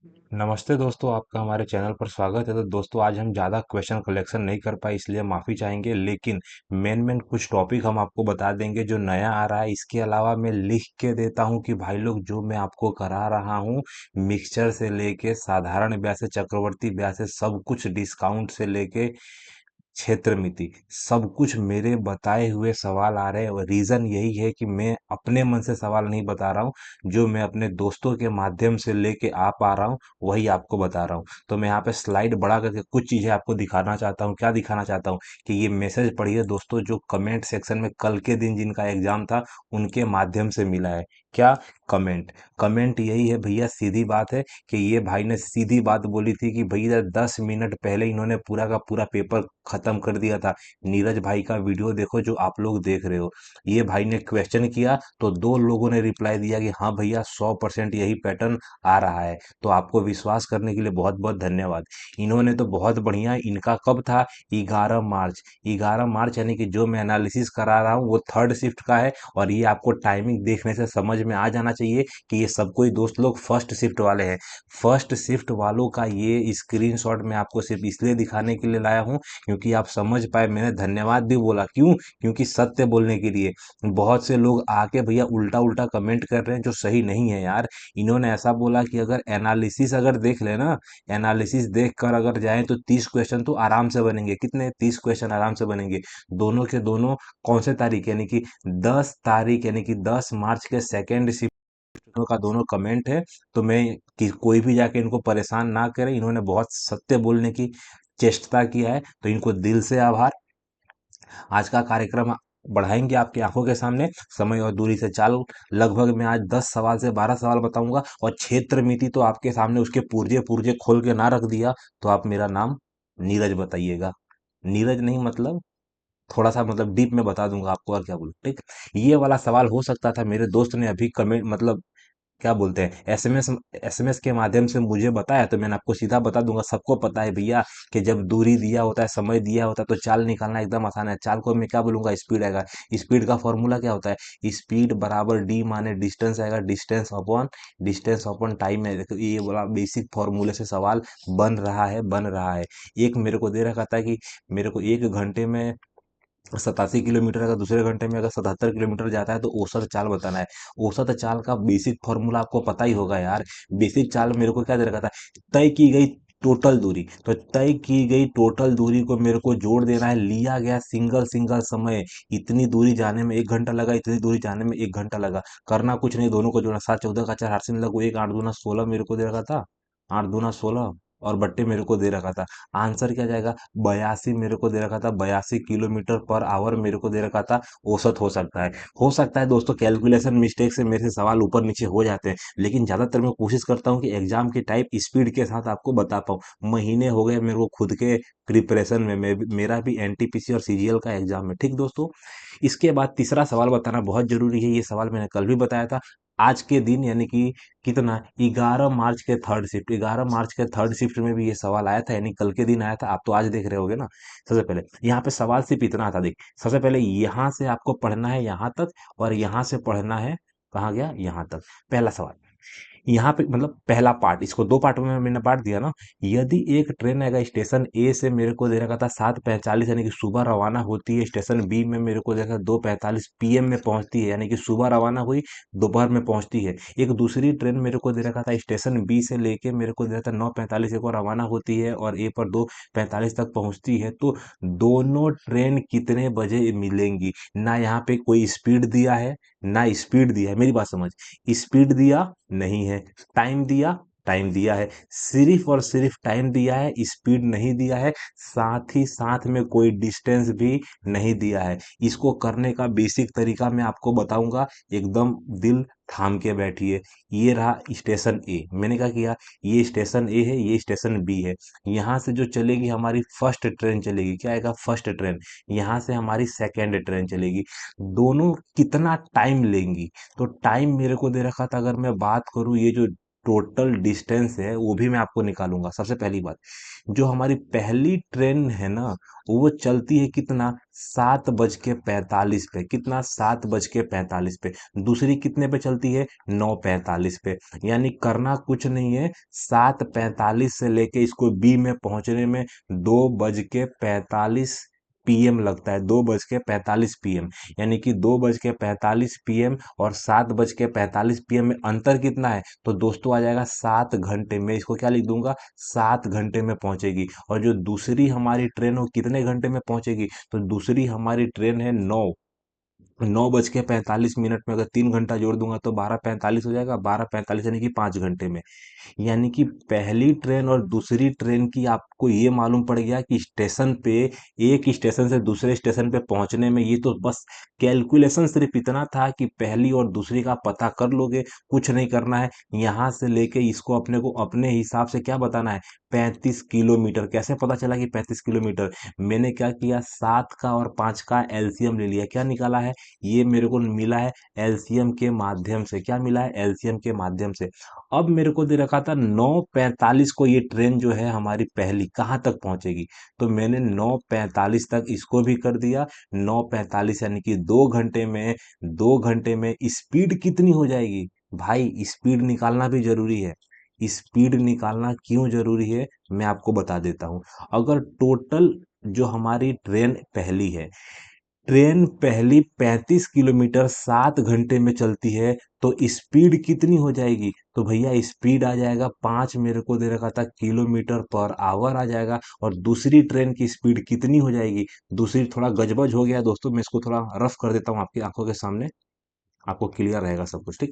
नमस्ते दोस्तों, आपका हमारे चैनल पर स्वागत है। तो दोस्तों, आज हम ज़्यादा क्वेश्चन कलेक्शन नहीं कर पाए, इसलिए माफ़ी चाहेंगे। लेकिन मेन मेन कुछ टॉपिक हम आपको बता देंगे जो नया आ रहा है। इसके अलावा मैं लिख के देता हूँ कि भाई लोग, जो मैं आपको करा रहा हूँ, मिक्सचर से लेके साधारण ब्याज से चक्रवर्ती ब्याज से सब कुछ, डिस्काउंट से लेके क्षेत्र मिति, सब कुछ मेरे बताए हुए सवाल आ रहे हैं। और रीज़न यही है कि मैं अपने मन से सवाल नहीं बता रहा हूँ, जो मैं अपने दोस्तों के माध्यम से लेके आ पा रहा हूँ वही आपको बता रहा हूँ। तो मैं यहाँ पे स्लाइड बड़ा करके कुछ चीज़ें आपको दिखाना चाहता हूँ। क्या दिखाना चाहता हूँ कि ये मैसेज पढ़िए दोस्तों, जो कमेंट सेक्शन में कल के दिन जिनका एग्जाम था उनके माध्यम से मिला है। क्या? कमेंट। कमेंट यही है भैया, सीधी बात है कि ये भाई ने सीधी बात बोली थी कि भैया 10 मिनट पहले इन्होंने पूरा का पूरा पेपर खत्म कर दिया था। नीरज भाई का वीडियो देखो जो आप लोग देख रहे हो। ये भाई ने क्वेश्चन किया तो दो लोगों ने रिप्लाई दिया कि हाँ भैया 100% यही पैटर्न आ रहा है। तो आपको विश्वास करने के लिए बहुत बहुत धन्यवाद। इन्होंने तो बहुत बढ़िया, इनका कब था? 11 मार्च। 11 मार्च यानी कि जो मैं एनालिसिस करा रहा हूँ वो थर्ड शिफ्ट का है। और ये आपको टाइमिंग देखने से समझ में आ जाना चाहिए कि ये सब कोई दोस्त लोग फर्स्ट शिफ्ट वाले हैं। फर्स्ट शिफ्ट वालों का ये स्क्रीनशॉट मैं आपको सिर्फ इसलिए दिखाने के लिए लाया हूँ क्योंकि आप समझ पाए। मैंने धन्यवाद भी बोला, क्यों? क्योंकि सत्य बोलने के लिए। बहुत से लोग आके भैया उल्टा उल्टा कमेंट कर रहे हैं जो सही नहीं है यार। इन्होंने ऐसा बोला कि अगर एनालिसिस अगर देख ले ना, एनालिसिस देख कर अगर जाए तो 30 क्वेश्चन तो आराम से बनेंगे। कितने? 30 क्वेश्चन आराम से बनेंगे। दोनों के दोनों कौन से तारीख यानी कि 10 तारीख यानी कि 10 मार्च के सेकेंड शिफ्ट का दोनों कमेंट है। तो मैं कि कोई भी जाके इनको परेशान ना करे, इन्होंने बहुत सत्य बोलने की चेष्टा किया है, तो इनको दिल से आभार। आज का कार्यक्रम बढ़ाएंगे आपकी आंखों के सामने, समय और दूरी से चाल। लगभग मैं आज 10 सवाल से 12 सवाल बताऊंगा, और क्षेत्र मिति तो आपके सामने उसके पुर्जे पुर्जे खोल के ना रख दिया तो आप मेरा नाम नीरज बताइएगा। नीरज नहीं, मतलब थोड़ा सा मतलब डीप में बता दूंगा आपको, और क्या बोलूं, ठीक। ये वाला सवाल हो सकता था मेरे दोस्त ने अभी कमेंट मतलब क्या बोलते हैं, एसएमएस एसएमएस के माध्यम से मुझे बताया, तो मैंने आपको सीधा बता दूंगा। सबको पता है भैया कि जब दूरी दिया होता है, समय दिया होता है, तो चाल निकालना एकदम आसान है। चाल को मैं क्या बोलूंगा? स्पीड आएगा। स्पीड का फॉर्मूला क्या होता है? स्पीड बराबर डी माने डिस्टेंस आएगा, डिस्टेंस अपॉन टाइम है। देखो, ये बोला बेसिक फॉर्मूले से सवाल बन रहा है। एक मेरे को दे रखा था कि मेरे को 1 घंटे में 87 किलोमीटर, अगर दूसरे घंटे में अगर 77 किलोमीटर जाता है तो औसत चाल बताना है। औसत चाल का बेसिक फॉर्मूला आपको पता ही होगा यार। बेसिक चाल मेरे को क्या दे रखा था? तय की गई टोटल दूरी। तो तय की गई टोटल दूरी को मेरे को जोड़ देना है, लिया गया सिंगल सिंगल समय। इतनी दूरी जाने में 1 घंटा लगा, इतनी दूरी जाने में 1 घंटा लगा। करना कुछ नहीं, दोनों को जोड़ना। 7 14 का 4 8 से लगो, 1 8 दूना 16 मेरे को दे रखा था। 8 दूना 16 और बट्टे मेरे को दे रखा था। आंसर क्या जाएगा? 82 मेरे को दे रखा था। 82 किलोमीटर पर आवर मेरे को दे रखा था। औसत हो सकता है दोस्तों, कैलकुलेशन मिस्टेक से मेरे से सवाल ऊपर नीचे हो जाते हैं, लेकिन ज्यादातर मैं कोशिश करता हूँ कि एग्जाम की टाइप स्पीड के साथ आपको बता पाऊँ। महीने हो गए मेरे को खुद के प्रिपरेशन में, मेरा भी एनटीपीसी और सीजीएल का एग्जाम है, ठीक दोस्तों। इसके बाद तीसरा सवाल बताना बहुत जरूरी है। ये सवाल मैंने कल भी बताया था। आज के दिन यानी कि कितना, 11 मार्च के थर्ड शिफ्ट, 11 मार्च के थर्ड शिफ्ट में भी ये सवाल आया था, यानी कल के दिन आया था। आप तो आज देख रहे होगे ना। सबसे पहले यहाँ पे सवाल सिर्फ इतना था, देख। सबसे पहले यहाँ से आपको पढ़ना है यहाँ तक, और यहाँ से पढ़ना है, कहाँ गया, यहाँ तक। पहला सवाल यहाँ पे मतलब पहला पार्ट, इसको दो पार्ट में मैंने बांट दिया ना। यदि एक ट्रेन आएगा स्टेशन ए से, मेरे को दे रखा था 7:45 यानी कि सुबह रवाना होती है, स्टेशन बी में मेरे को देखा 2:45 पीएम में पहुंचती है, यानी कि सुबह रवाना हुई, दोपहर में पहुंचती है। एक दूसरी ट्रेन मेरे को दे रखा था स्टेशन बी से लेके, मेरे को दे रखा था 9:45 एक और रवाना होती है, और ए पर 2:45 तक पहुंचती है। तो दोनों ट्रेन कितने बजे मिलेंगी? ना यहाँ पे कोई स्पीड दिया है, ना स्पीड दिया है, मेरी बात समझ। स्पीड दिया नहीं है, टाइम दिया, टाइम दिया है। सिर्फ और सिर्फ टाइम दिया है, स्पीड नहीं दिया है। साथ ही साथ में कोई डिस्टेंस भी नहीं दिया है। इसको करने का बेसिक तरीका मैं आपको बताऊंगा, एकदम दिल थाम के बैठिए। ये रहा स्टेशन ए, मैंने क्या किया, ये स्टेशन ए है, ये स्टेशन बी है। यहाँ से जो चलेगी हमारी फर्स्ट ट्रेन चलेगी, क्या आएगा, फर्स्ट ट्रेन। यहाँ से हमारी सेकेंड ट्रेन चलेगी। दोनों कितना टाइम लेंगी? तो टाइम मेरे को दे रखा था, अगर मैं बात करूँ, ये जो टोटल डिस्टेंस है वो भी मैं आपको निकालूंगा। सबसे पहली बात, जो हमारी पहली ट्रेन है ना, वो चलती है कितना, 7:45 पे। कितना, 7:45 पे। दूसरी कितने पे चलती है, 9:45 पे। यानी करना कुछ नहीं है, 7:45 से लेके इसको बी में पहुंचने में 2:45 पीएम लगता है। 2:45 पीएम। यानी कि 2:45 पीएम और 7:45 पीएम में अंतर कितना है, तो दोस्तों आ जाएगा 7 घंटे में। इसको क्या लिख दूंगा, 7 घंटे में पहुंचेगी। और जो दूसरी हमारी ट्रेन हो कितने घंटे में पहुंचेगी, तो दूसरी हमारी ट्रेन है 9:45 में। अगर 3 घंटा जोड़ दूंगा तो 12:45 हो जाएगा। 12:45 यानी कि 5 घंटे में। यानी कि पहली ट्रेन और दूसरी ट्रेन की आपको ये मालूम पड़ गया कि स्टेशन पे, एक स्टेशन से दूसरे स्टेशन पे पहुंचने में, ये तो बस कैलकुलेशन सिर्फ इतना था कि पहली और दूसरी का पता कर लोगे, कुछ नहीं करना है। यहां से लेके इसको अपने को अपने हिसाब से क्या बताना है, 35 किलोमीटर। कैसे पता चला कि 35 किलोमीटर, मैंने क्या किया, 7 का और 5 का एलसीएम ले लिया। क्या निकाला है, ये मेरे को मिला है एलसीएम के माध्यम से। क्या मिला है, एलसीएम के माध्यम से। अब मेरे को दे रखा था 9:45 को ये ट्रेन जो है हमारी पहली कहाँ तक पहुंचेगी, तो मैंने 9:45 तक इसको भी कर दिया। 9:45 यानी कि 2 घंटे में, 2 घंटे में स्पीड कितनी हो जाएगी। भाई स्पीड निकालना भी जरूरी है। स्पीड निकालना क्यों जरूरी है, मैं आपको बता देता हूं। अगर टोटल जो हमारी ट्रेन पहली है, ट्रेन पहली 35 किलोमीटर 7 घंटे में चलती है, तो स्पीड कितनी हो जाएगी, तो भैया स्पीड आ जाएगा 5, मेरे को दे रखा था किलोमीटर पर आवर आ जाएगा। और दूसरी ट्रेन की स्पीड कितनी हो जाएगी, दूसरी, थोड़ा गजबज हो गया दोस्तों, मैं इसको थोड़ा रफ कर देता हूँ आपकी आंखों के सामने, आपको क्लियर रहेगा सब कुछ, ठीक।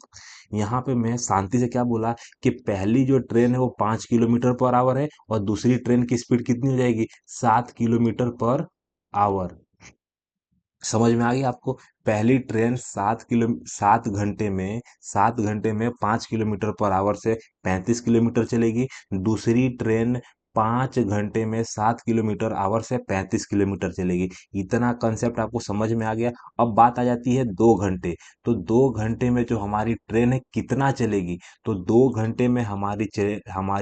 यहाँ पे मैं शांति से क्या बोला, कि पहली जो ट्रेन है वो 5 किलोमीटर पर आवर है, और दूसरी ट्रेन की स्पीड कितनी हो जाएगी, 7 किलोमीटर पर आवर। समझ में आ गई आपको। पहली ट्रेन 7 घंटे में 5 किलोमीटर पर आवर से 35 किलोमीटर चलेगी। दूसरी ट्रेन 5 घंटे में 7 किलोमीटर आवर से 35 किलोमीटर चलेगी। इतना कंसेप्ट आपको समझ में आ गया। अब बात आ जाती है 2 घंटे। तो 2 घंटे में जो हमारी ट्रेन है कितना चलेगी, तो 2 घंटे में हमारी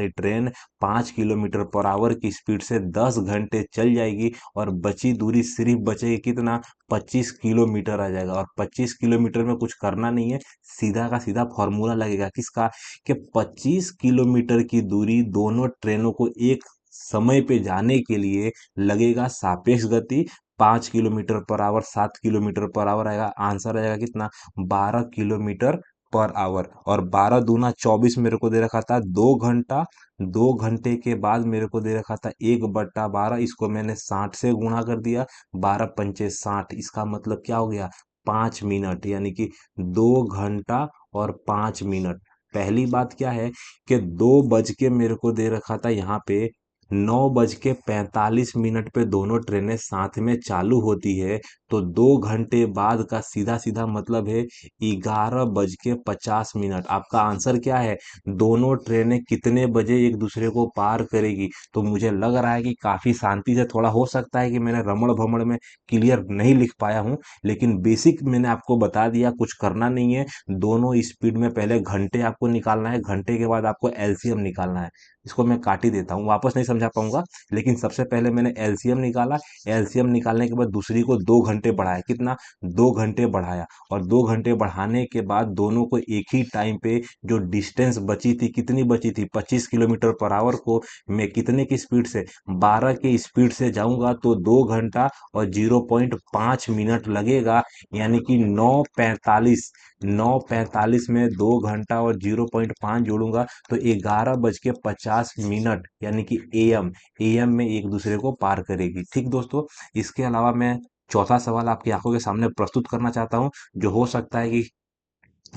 ट्रेन 5 किलोमीटर पर आवर की स्पीड से 10 घंटे चल जाएगी। और बची दूरी सिर्फ बचेगी कितना, 25 किलोमीटर आ जाएगा। और 25 किलोमीटर में कुछ करना नहीं है, सीधा का सीधा फॉर्मूला लगेगा किसका, कि 25 किलोमीटर की दूरी दोनों ट्रेनों को एक समय पे जाने के लिए लगेगा सापेक्ष गति। 5 kilometre per hour, 7 kilometre per hour आएगा, आंसर आएगा कितना, 12 किलोमीटर पर आवर। और 12 दूना 24 मेरे को दे रखा था 2 घंटा। 2 घंटे के बाद मेरे को दे रखा था 1/12, इसको मैंने 60 से गुणा कर दिया। 12 पंचे 60, इसका मतलब क्या हो गया, 5 मिनट। यानी कि 2 घंटा और 5 मिनट। पहली बात क्या है, कि 2 बज के मेरे को दे रखा था यहाँ पे, 9:45 पे दोनों ट्रेनें साथ में चालू होती है। तो 2 घंटे बाद का सीधा सीधा मतलब है 11:50। आपका आंसर क्या है, दोनों ट्रेनें कितने बजे एक दूसरे को पार करेगी। तो मुझे लग रहा है कि काफी शांति से, थोड़ा हो सकता है कि मैंने रमण भमण में क्लियर नहीं लिख पाया हूं, लेकिन बेसिक मैंने आपको बता दिया, कुछ करना नहीं है। दोनों स्पीड में पहले घंटे आपको निकालना है, घंटे के बाद आपको एलसीएम निकालना है। इसको मैं काट ही देता हूँ, वापस नहीं समझा पाऊंगा। लेकिन सबसे पहले मैंने एलसीएम निकाला। एलसीएम निकालने के बाद दूसरी को 2 घंटे बढ़ाया, कितना, 2 घंटे बढ़ाया। और 2 घंटे बढ़ाने के बाद दोनों को एक ही टाइम पे जो डिस्टेंस बची थी, कितनी बची थी, 25 किलोमीटर पर आवर को मैं कितने की स्पीड से, 12 की स्पीड से जाऊंगा तो 2 घंटा और 0.5 मिनट लगेगा। यानी कि 9:45 में 2 घंटा और 0.5 जोड़ूंगा तो 11:50 यानी कि एएम, एएम में एक दूसरे को पार करेगी, ठीक दोस्तों। इसके अलावा मैं चौथा सवाल आपकी आंखों के सामने प्रस्तुत करना चाहता हूं, जो हो सकता है कि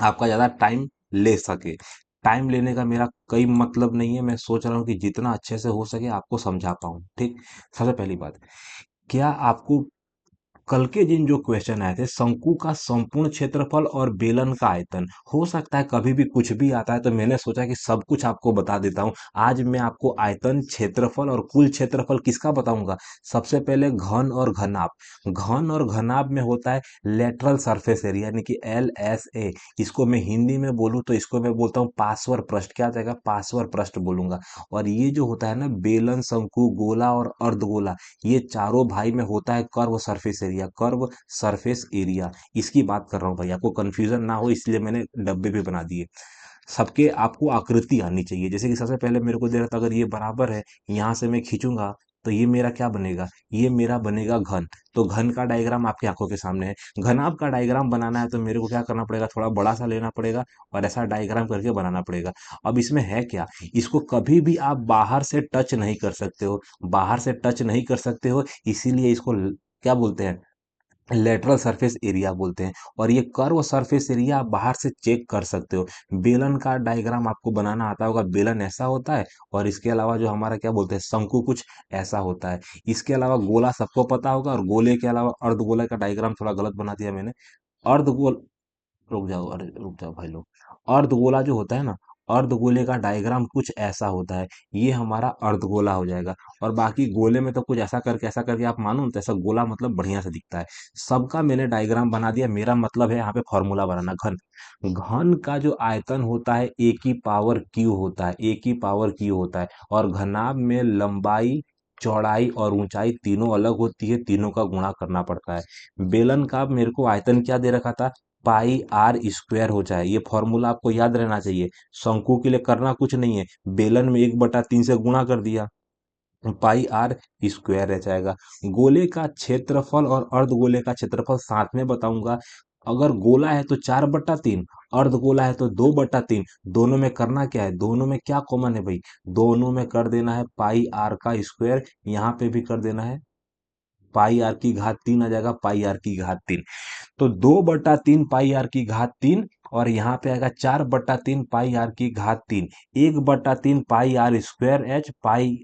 आपका ज्यादा टाइम ले सके। टाइम लेने का मेरा कोई मतलब नहीं है, मैं सोच रहा हूँ कि जितना अच्छे से हो सके आपको समझा पाऊँ, ठीक। सबसे पहली बात, क्या आपको कल के दिन जो क्वेश्चन आए थे, शंकु का संपूर्ण क्षेत्रफल और बेलन का आयतन, हो सकता है कभी भी कुछ भी आता है, तो मैंने सोचा कि सब कुछ आपको बता देता हूं। आज मैं आपको आयतन, क्षेत्रफल और कुल क्षेत्रफल किसका बताऊंगा। सबसे पहले घन और घनाभ। घन और घनाभ में होता है लेटरल सरफेस एरिया, यानी कि LSA। इसको मैं हिंदी में बोलूँ तो इसको मैं बोलता हूँ पार्श्वर पृष्ठ। क्या आ जाएगा, पार्श्वर पृष्ठ बोलूंगा। और ये जो होता है ना, बेलन, शंकु, गोला और अर्धगोला, ये चारों भाई में होता है curve surface area. Curve surface area, इसकी बात कर रहा हूँ भाई, आपको कंफ्यूजन ना हो इसलिए मैंने डब्बे भी बना दिए। सबके आपको आकृति आनी चाहिए। जैसे कि सबसे पहले मेरे को दे रहा था, अगर ये बराबर है, यहाँ से मैं खींचूंगा तो ये मेरा क्या बनेगा, ये मेरा बनेगा घन। तो घन का डायग्राम आपकी आंखों के सामने है। घनाभ का डायग्राम बनाना है तो मेरे को क्या करना पड़ेगा, थोड़ा बड़ा सा लेना पड़ेगा और ऐसा डायग्राम करके बनाना पड़ेगा। अब इसमें है क्या, इसको कभी भी आप बाहर से टच नहीं कर सकते हो। बाहर से टच नहीं कर सकते हो, इसीलिए इसको क्या बोलते हैं, लेटरल सरफेस एरिया बोलते हैं। और ये कर्व सरफेस एरिया आप बाहर से चेक कर सकते हो। बेलन का डायग्राम आपको बनाना आता होगा, बेलन ऐसा होता है। और इसके अलावा जो हमारा क्या बोलते हैं, शंकु कुछ ऐसा होता है। इसके अलावा गोला सबको पता होगा, और गोले के अलावा अर्धगोला का डायग्राम थोड़ा गलत बना दिया मैंने। अर्धगोल, रुक जाओ, अरे रुक जाओ भाई लोग। अर्धगोला जो होता है ना, अर्धगोले का डायग्राम कुछ ऐसा होता है। ये हमारा अर्धगोला हो जाएगा। और बाकी गोले में तो कुछ ऐसा करके आप मानो तो ऐसा गोला मतलब बढ़िया से दिखता है। सबका मैंने डायग्राम बना दिया। मेरा मतलब है यहाँ पे फॉर्मूला बनाना। घन, घन का जो आयतन होता है ए की पावर क्यू होता है, ए की पावर क्यू होता है। और घनाभ में लंबाई, चौड़ाई और ऊंचाई तीनों अलग होती है, तीनों का गुणा करना पड़ता है। बेलन का मेरे को आयतन क्या दे रखा था, पाई आर स्क्वायर हो जाए। ये फॉर्मूला आपको याद रहना चाहिए। शंकु के लिए करना कुछ नहीं है, बेलन में 1/3 से गुणा कर दिया, पाई आर स्क्वायर रह जाएगा। गोले का क्षेत्रफल और अर्धगोले का क्षेत्रफल साथ में बताऊंगा। अगर गोला है तो 4/3, अर्धगोला है तो 2/3। दोनों में करना क्या है, दोनों में क्या कॉमन है भाई, दोनों में कर देना है पाई आर का स्क्वायर। यहाँ पे भी कर देना है, पाई आर की घात 3 आ जाएगा, पाई आर की घात 3। तो 2/3 पाई आर की घात 3, और यहाँ पे आएगा 4/3 पाई आर की घात 3। 1/3 pi R square H, pi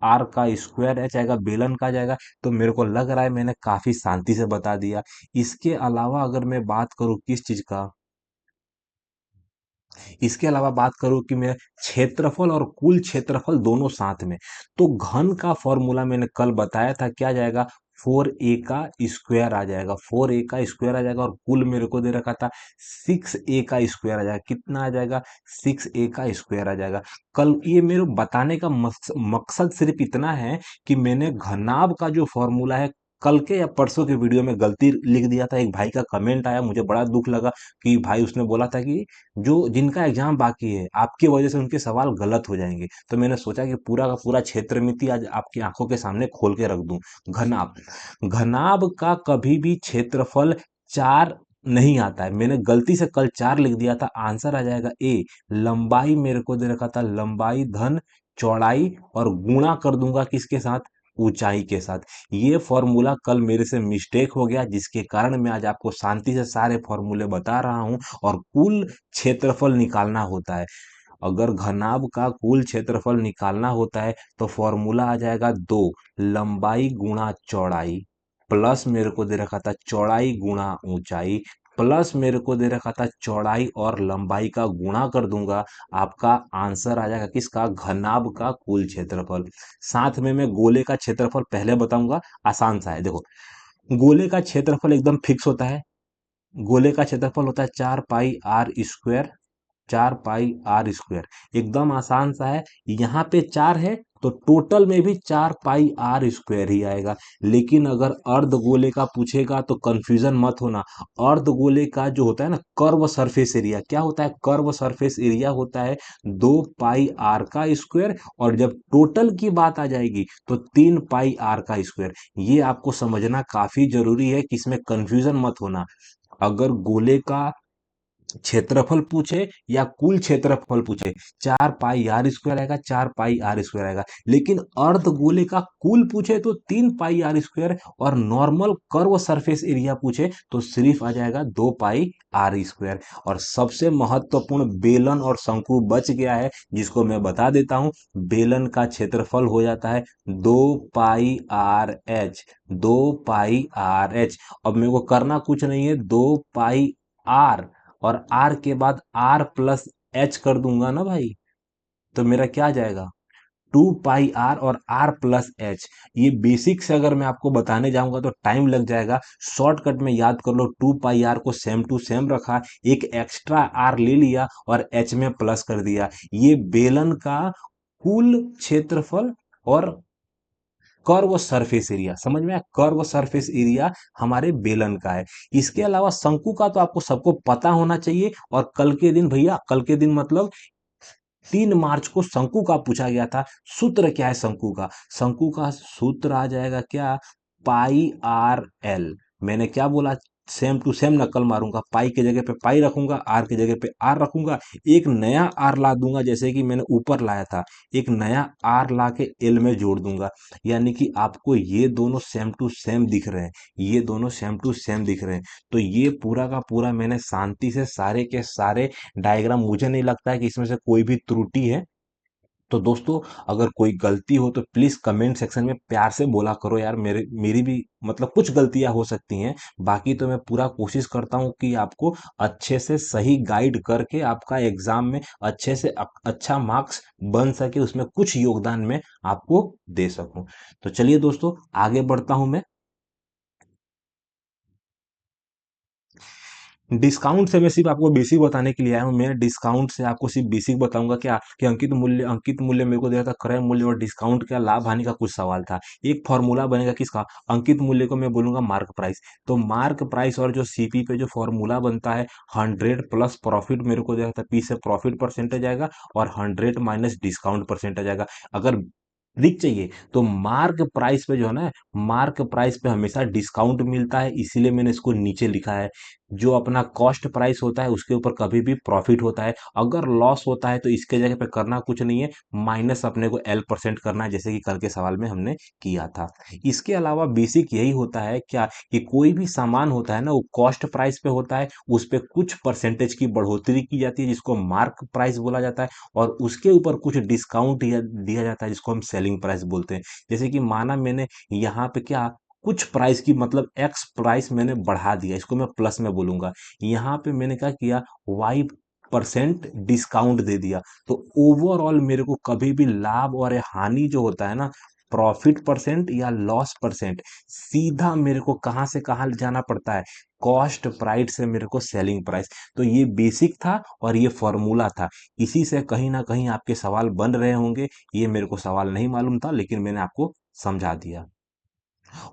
R का स्क्वायर एच आएगा, बेलन का जाएगा। तो मेरे को लग रहा है मैंने काफी शांति से बता दिया। इसके अलावा अगर मैं बात करूँ किस चीज का, इसके अलावा बात करूं कि मैं क्षेत्रफल और कुल क्षेत्रफल दोनों साथ में, तो घन का फॉर्मूला मैंने कल बताया था, क्या जाएगा, 4a का स्क्वायर आ जाएगा। 4a का स्क्वायर आ जाएगा। और कुल मेरे को दे रखा था 6a का स्क्वायर आ जाएगा। कितना आ जाएगा, 6a का स्क्वायर आ जाएगा। कल ये मेरे बताने का मकसद सिर्फ इतना है कि मैंने घनाभ का जो फॉर्मूला है, कल के या परसों के वीडियो में गलती लिख दिया था। एक भाई का कमेंट आया, मुझे बड़ा दुख लगा कि भाई उसने बोला था कि जो जिनका एग्जाम बाकी है आपकी वजह से उनके सवाल गलत हो जाएंगे। तो मैंने सोचा कि पूरा का पूरा क्षेत्र मिति आज आपकी आंखों के सामने खोल के रख दूं। घनाभ, घनाभ का कभी भी क्षेत्रफल 4 नहीं आता है। मैंने गलती से कल 4 लिख दिया था, आंसर आ जाएगा ए। लंबाई मेरे को दे रखा था, लंबाई धन चौड़ाई, और गुणा कर दूंगा किसके साथ, ऊंचाई के साथ। ये फॉर्मूला कल मेरे से मिस्टेक हो गया, जिसके कारण मैं आज आपको शांति से सारे फॉर्मूले बता रहा हूं। और कुल क्षेत्रफल निकालना होता है, अगर घनाभ का कुल क्षेत्रफल निकालना होता है तो फॉर्मूला आ जाएगा 2, लंबाई गुणा चौड़ाई, प्लस मेरे को दे रखा था चौड़ाई गुणा ऊंचाई, प्लस मेरे को दे रखा था चौड़ाई और लंबाई का गुणा कर दूंगा। आपका आंसर आ जाएगा किसका, घनाभ का कुल क्षेत्रफल। साथ में मैं गोले का क्षेत्रफल पहले बताऊंगा, आसान सा है देखो। गोले का क्षेत्रफल एकदम फिक्स होता है। गोले का क्षेत्रफल होता है 4 pi R square, 4 pi R square, एकदम आसान सा है। यहाँ पे 4 है तो टोटल में भी 4 पाई आर स्क्वायर ही आएगा। लेकिन अगर अर्धगोले का पूछेगा तो कंफ्यूजन मत होना। अर्धगोले का जो होता है ना कर्व सरफेस एरिया, क्या होता है, कर्व सरफेस एरिया होता है 2 पाई आर का स्क्वायर। और जब टोटल की बात आ जाएगी तो 3 पाई आर का स्क्वायर। ये आपको समझना काफी जरूरी है कि इसमें कंफ्यूजन मत होना। अगर गोले का क्षेत्रफल पूछे या कुल क्षेत्रफल पूछे, 4 पाई r² आएगा, 4 पाई r² आएगा। लेकिन अर्ध गोले का कुल पूछे तो 3 पाई r², और नॉर्मल कर्व सरफेस एरिया पूछे तो सिर्फ आ जाएगा 2 पाई r²। और सबसे महत्वपूर्ण बेलन और शंकु बच गया है, जिसको मैं बता देता हूं। बेलन का क्षेत्रफल हो जाता है 2 पाई r h, 2 पाई r h। अब मेरे को करना कुछ नहीं है, 2 पाई r, और आर के बाद आर प्लस एच कर दूंगा ना भाई, तो मेरा क्या आ जाएगा, 2 पाई r और आर प्लस एच। ये बेसिक से अगर मैं आपको बताने जाऊंगा तो टाइम लग जाएगा। शॉर्टकट में याद कर लो, 2 पाई r को सेम टू सेम रखा, एक एक्स्ट्रा आर ले लिया और एच में प्लस कर दिया। ये बेलन का कुल क्षेत्रफल और कर्व सरफेस एरिया, समझ में आया, कर्व सरफेस एरिया हमारे बेलन का है। इसके अलावा शंकु का तो आपको सबको पता होना चाहिए। और कल के दिन भैया, कल के दिन मतलब 3 मार्च को शंकु का पूछा गया था। सूत्र क्या है शंकु का? शंकु का सूत्र आ जाएगा क्या, पाई r l। मैंने क्या बोला, सेम टू सेम नकल मारूंगा, पाई की जगह पे पाई रखूंगा, आर की जगह पे आर रखूंगा, एक नया आर ला दूंगा जैसे कि मैंने ऊपर लाया था, एक नया आर ला के एल में जोड़ दूंगा। यानी कि आपको ये दोनों सेम टू सेम दिख रहे हैं, ये दोनों सेम टू सेम दिख रहे हैं। तो ये पूरा का पूरा मैंने शांति से सारे के सारे डायग्राम, मुझे नहीं लगता है कि इसमें से कोई भी त्रुटि है। तो दोस्तों, अगर कोई गलती हो तो प्लीज कमेंट सेक्शन में प्यार से बोला करो यार, मेरी भी मतलब कुछ गलतियां हो सकती हैं। बाकी तो मैं पूरा कोशिश करता हूं कि आपको अच्छे से सही गाइड करके आपका एग्जाम में अच्छे से अच्छा मार्क्स बन सके, उसमें कुछ योगदान मैं आपको दे सकूं। तो चलिए दोस्तों, आगे बढ़ता हूं मैं। डिस्काउंट से मैं सिर्फ आपको बेसिक बताने के लिए आया हूँ। मैं डिस्काउंट से आपको सिर्फ बेसिक बताऊंगा क्या, कि अंकित मूल्य मेरे को दिया था, क्रय मूल्य और डिस्काउंट का लाभ हानि का कुछ सवाल था। एक फॉर्मूला बनेगा किसका, अंकित मूल्य को मैं बोलूंगा मार्क प्राइस। तो मार्क प्राइस और जो सीपी पे जो फॉर्मूला बनता है, 100 प्लस प्रॉफिट मेरे को दिया था, पी से प्रॉफिट परसेंटेज आएगा, और 100 माइनस डिस्काउंट परसेंटेज आएगा। अगर ट्रिक चाहिए तो मार्क प्राइस पे जो है ना, मार्क प्राइस पे हमेशा डिस्काउंट मिलता है, इसीलिए मैंने इसको नीचे लिखा है। जो अपना कॉस्ट प्राइस होता है उसके ऊपर कभी भी प्रॉफिट होता है। अगर लॉस होता है तो इसके जगह पे करना कुछ नहीं है, माइनस अपने को L% करना है, जैसे कि कल के सवाल में हमने किया था। इसके अलावा बेसिक यही होता है क्या, कि कोई भी सामान होता है ना, वो कॉस्ट प्राइस पे होता है, उस पे कुछ परसेंटेज की बढ़ोतरी की जाती है जिसको मार्क प्राइस बोला जाता है, और उसके ऊपर कुछ डिस्काउंट दिया दिया जाता है जिसको हम सेलिंग प्राइस बोलते हैं। जैसे कि माना मैंने यहाँ पे क्या, कुछ प्राइस की मतलब एक्स प्राइस मैंने बढ़ा दिया, इसको मैं प्लस में बोलूंगा। यहाँ पे मैंने क्या किया, Y% डिस्काउंट दे दिया। तो ओवरऑल मेरे को कभी भी लाभ और हानि जो होता है ना, प्रॉफिट परसेंट या लॉस परसेंट, सीधा मेरे को कहाँ से कहाँ जाना पड़ता है, कॉस्ट प्राइस से मेरे को सेलिंग प्राइस। तो ये बेसिक था और ये फॉर्मूला था। इसी से कहीं ना कहीं आपके सवाल बन रहे होंगे। ये मेरे को सवाल नहीं मालूम था, लेकिन मैंने आपको समझा दिया।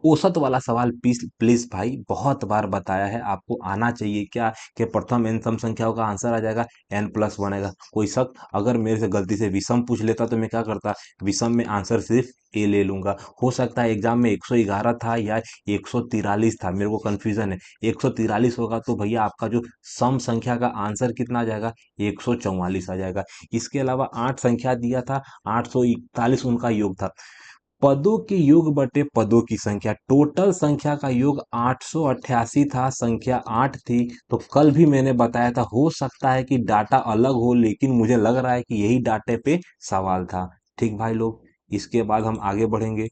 औसत वाला सवाल प्लीज प्लीज भाई, बहुत बार बताया है, आपको आना चाहिए क्या, कि प्रथम एन सम संख्याओं का आंसर आ जाएगा n+1 आएगा। कोई शक, अगर मेरे से गलती से विषम पूछ लेता तो मैं क्या करता, विषम में आंसर सिर्फ ए ले लूंगा। हो सकता है एग्जाम में 111 था या 143 था, मेरे को कंफ्यूजन है। 143 होगा तो भैया आपका जो सम संख्या का आंसर कितना आ जाएगा, 144 आ जाएगा। इसके अलावा 8 संख्या दिया था, 841 उनका योग था। पदों के योग बटे पदों की संख्या, टोटल संख्या का योग 888 था, संख्या 8 थी। तो कल भी मैंने बताया था, हो सकता है कि डाटा अलग हो, लेकिन मुझे लग रहा है कि यही डाटे पे सवाल था। ठीक भाई लोग, इसके बाद हम आगे बढ़ेंगे।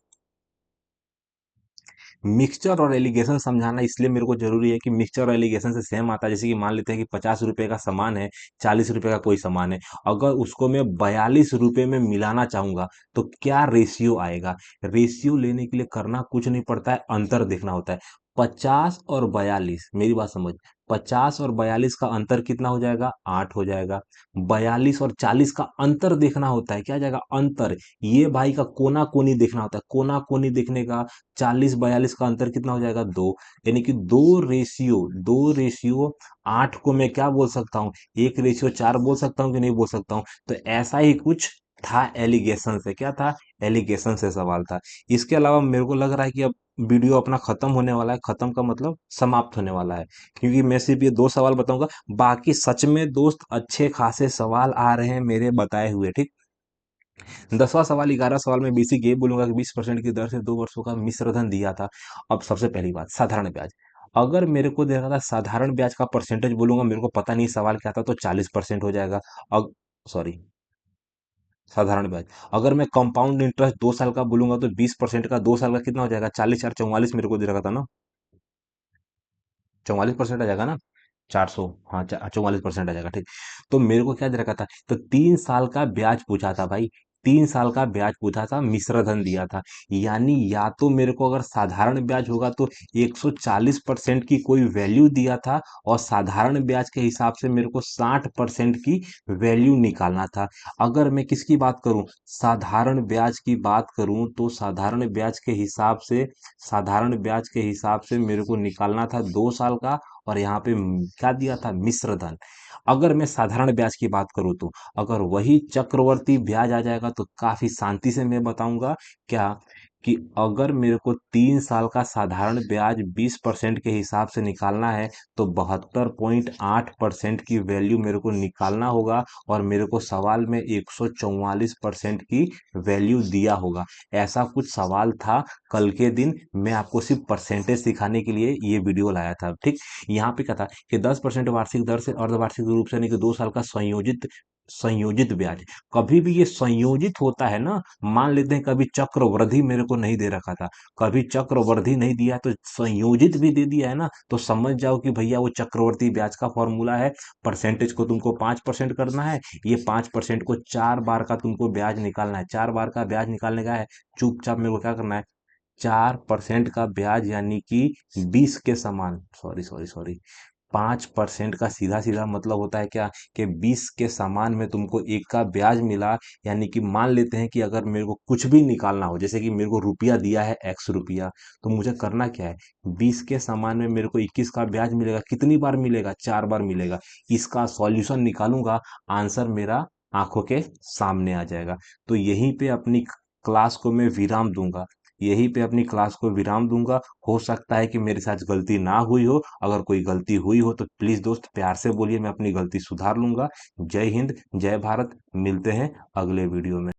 मिक्सचर और एलिगेशन समझाना इसलिए मेरे को जरूरी है कि मिक्सचर और एलिगेशन से सेम आता है। जैसे कि मान लेते हैं कि 50 रुपए का सामान है, 40 रुपए का कोई सामान है, अगर उसको मैं 42 रुपए में मिलाना चाहूंगा तो क्या रेशियो आएगा। रेशियो लेने के लिए करना कुछ नहीं पड़ता है, अंतर देखना होता है। 50 और 42, मेरी बात समझ, 50 और 42 का अंतर कितना हो जाएगा, 8 हो जाएगा। 42 और 40 का अंतर देखना होता है, क्या आ जाएगा, अंतर। ये भाई का कोना कोनी देखना होता है, कोना कोनी देखने का 40 42 का अंतर कितना हो जाएगा, 2। यानी कि दो रेशियो 8 को मैं क्या बोल सकता हूँ, 1:4 बोल सकता हूँ कि नहीं बोल सकता हूँ। तो ऐसा ही कुछ था एलिगेशन से, क्या था, एलिगेशन से सवाल था। इसके अलावा मेरे को लग रहा है कि अब वीडियो अपना खत्म होने वाला है। खत्म का मतलब समाप्त होने वाला है, क्योंकि मैं सिर्फ ये दो सवाल बताऊंगा। बाकी सच में दोस्त अच्छे खासे सवाल आ रहे हैं मेरे बताए हुए, ठीक। 10वां सवाल, 11 सवाल में बेसिक ये बोलूंगा कि 20% की दर से 2 वर्षों का मिश्रधन दिया था। अब सबसे पहली बात, साधारण ब्याज। अगर मेरे को दे रहा था साधारण ब्याज का परसेंटेज बोलूंगा, मेरे को पता नहीं सवाल क्या था, तो 40% हो जाएगा। अग सॉरी, साधारण ब्याज। अगर मैं कंपाउंड इंटरेस्ट 2 साल का बोलूंगा तो 20% का 2 साल का कितना हो जाएगा, 40 4 44 मेरे को दे रखा था ना, 44% आ जाएगा ना, 400। हाँ, 44% आ जाएगा, ठीक। तो मेरे को क्या दे रखा था, तो 3 साल का ब्याज पूछा था भाई। 3 साल का ब्याज पूछा था, मिश्र धन दिया था। यानी या तो मेरे को अगर साधारण ब्याज होगा तो 140% की कोई वैल्यू दिया था, और साधारण ब्याज के हिसाब से मेरे को 60% की वैल्यू निकालना था। अगर मैं किसकी बात करूं, साधारण ब्याज की बात करूं, तो साधारण ब्याज के हिसाब से मेरे को निकालना था 2 साल का, और यहाँ पे क्या दिया था, मिश्र धन। अगर मैं साधारण ब्याज की बात करूँ तो अगर वही चक्रवर्ती ब्याज आ जाएगा तो काफी शांति से मैं बताऊंगा क्या, कि अगर मेरे को 3 साल का साधारण ब्याज 20% के हिसाब से निकालना है, तो 72.8% की वैल्यू मेरे को निकालना होगा, और मेरे को सवाल में 144% की वैल्यू दिया होगा। ऐसा कुछ सवाल था कल के दिन। मैं आपको सिर्फ परसेंटेज सिखाने के लिए ये वीडियो लाया था, ठीक। यहाँ पे क्या था कि 10% वार्षिक दर से अर्धवार्षिक रूप से, नहीं कि 2 साल का संयोजित संयोजित ब्याज। कभी भी ये संयोजित होता है ना, मान लेते हैं कभी चक्रवृद्धि मेरे को नहीं दे रखा था, कभी चक्रवृद्धि नहीं दिया तो संयोजित भी दे दिया है ना, तो समझ जाओ कि भैया वो चक्रवर्ती ब्याज का फॉर्मूला है। परसेंटेज को तुमको 5% करना है, ये 5% को 4 बार का तुमको ब्याज निकालना है। 4 बार का ब्याज निकालने का है, चुपचाप मेरे को क्या करना है, 4% का ब्याज यानी कि 20 के समान, सॉरी सॉरी सॉरी, 5% का सीधा सीधा मतलब होता है क्या, कि 20 के समान में तुमको एक का ब्याज मिला। यानी कि मान लेते हैं कि अगर मेरे को कुछ भी निकालना हो, जैसे कि मेरे को रुपया दिया है x रुपया, तो मुझे करना क्या है, 20 के समान में मेरे को 21 का ब्याज मिलेगा। कितनी बार मिलेगा, 4 बार मिलेगा। इसका सॉल्यूशन निकालूंगा, आंसर मेरा आंखों के सामने आ जाएगा। तो यहीं पे अपनी क्लास को मैं विराम दूंगा, यहीं पे अपनी क्लास को विराम दूंगा। हो सकता है कि मेरे साथ गलती ना हुई हो, अगर कोई गलती हुई हो तो प्लीज दोस्त प्यार से बोलिए, मैं अपनी गलती सुधार लूंगा। जय हिंद, जय भारत, मिलते हैं अगले वीडियो में।